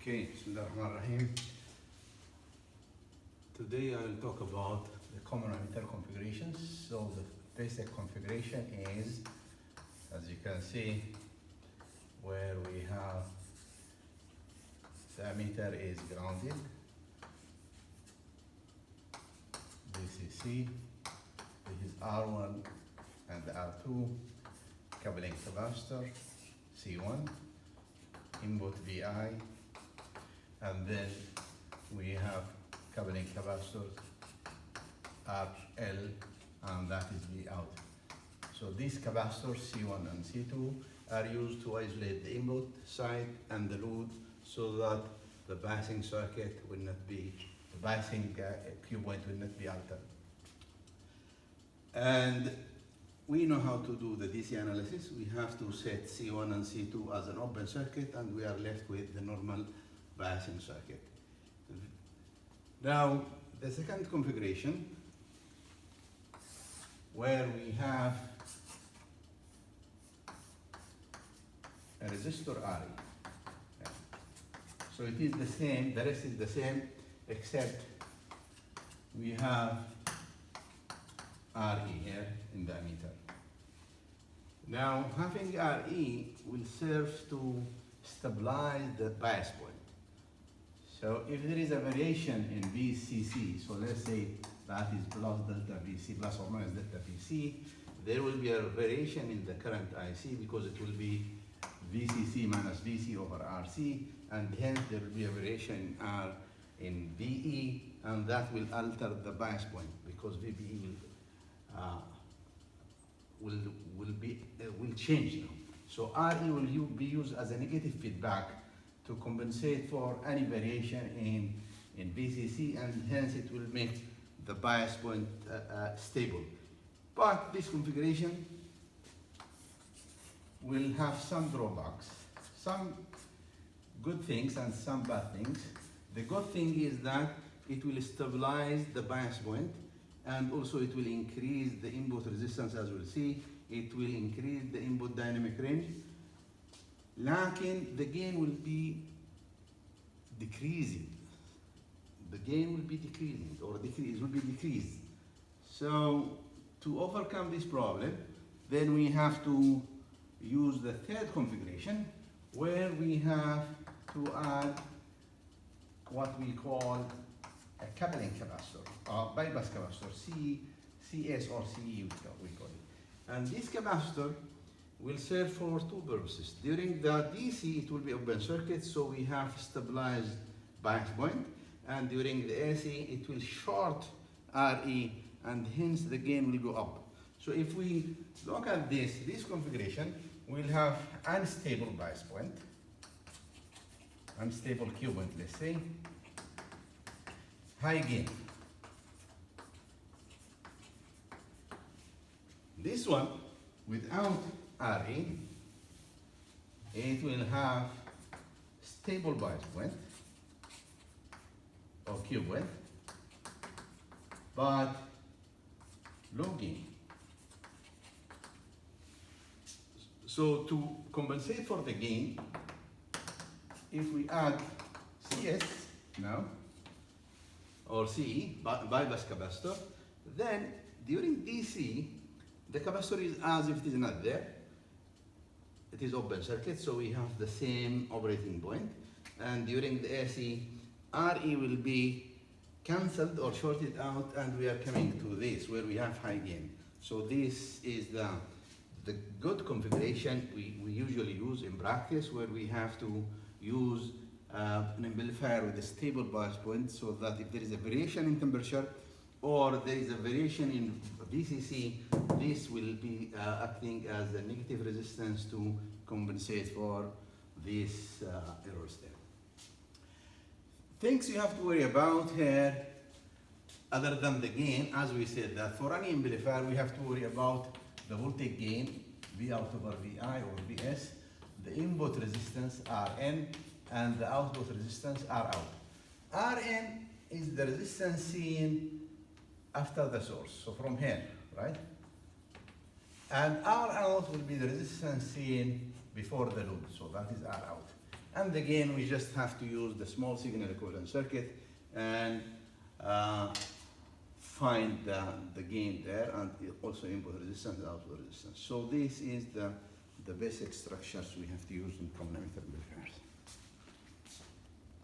Okay, Bismillahirrahmanirrahim. Today I will talk about the common ammeter configurations. So the basic configuration is, as you can see, where we have the ammeter is grounded, VCC, this is R1 and R2, coupling capacitor, C1, input VI, and then we have coupling capacitor RL, and that is V out. So these capacitors C1 and C2 are used to isolate the input side and the load so that the biasing circuit will not be, the biasing Q point will not be altered. And we know how to do the DC analysis. We have to set C1 and C2 as an open circuit, and we are left with the normal biasing circuit. Now, the second configuration, where we have a resistor RE. So it is the same, the rest is the same, except we have RE here in the ammeter. Now, having RE will serve to stabilize the bias point. So if there is a variation in VCC, so let's say that is plus delta VC, plus or minus delta VC, there will be a variation in the current IC because it will be VCC minus VC over RC, and hence there will be a variation in R in VE, and that will alter the bias point because VBE will change now. So RE will be used as a negative feedback to compensate for any variation in VCC, and hence it will make the bias point stable. But this configuration will have some drawbacks, some good things and some bad things. The good thing is that it will stabilize the bias point, and also it will increase the input resistance, as we'll see. It will increase the input dynamic range. Lakin the gain will be decreasing. The gain will be decreasing, or decrease will be decreased. So to overcome this problem, then we have to use the third configuration, where we have to add what we call a coupling capacitor, or bypass capacitor, CS or CE we call it. And this capacitor will serve for two purposes. During the DC, it will be open circuit, so we have stabilized bias point, and during the AC, it will short RE, and hence the gain will go up. So if we look at this configuration, we'll have unstable bias point, unstable Q point, let's say, high gain. This one, without RE, it will have stable bias point, or Q point, but low gain. So to compensate for the gain, if we add CS now, or CE, bypass capacitor, then during DC, the capacitor is as if it is not there. It is open circuit, so we have the same operating point. And during the AC, RE will be cancelled or shorted out, and we are coming to this, where we have high gain. So this is the good configuration we usually use in practice, where we have to use an amplifier with a stable bias point, so that if there is a variation in temperature or there is a variation in VCC, this will be acting as a negative resistance to compensate for these errors there. Things you have to worry about here, other than the gain, as we said, that for any amplifier we have to worry about the voltage gain, V out over VI or VS, the input resistance Rn, and the output resistance R out. Rn is the resistance seen after the source, so from here, right? And R out will be the resistance seen before the load, so that is R out. And the gain, we just have to use the small signal equivalent circuit and find the gain there, and also input resistance and output resistance. So this is the basic structures we have to use in common emitter amplifiers.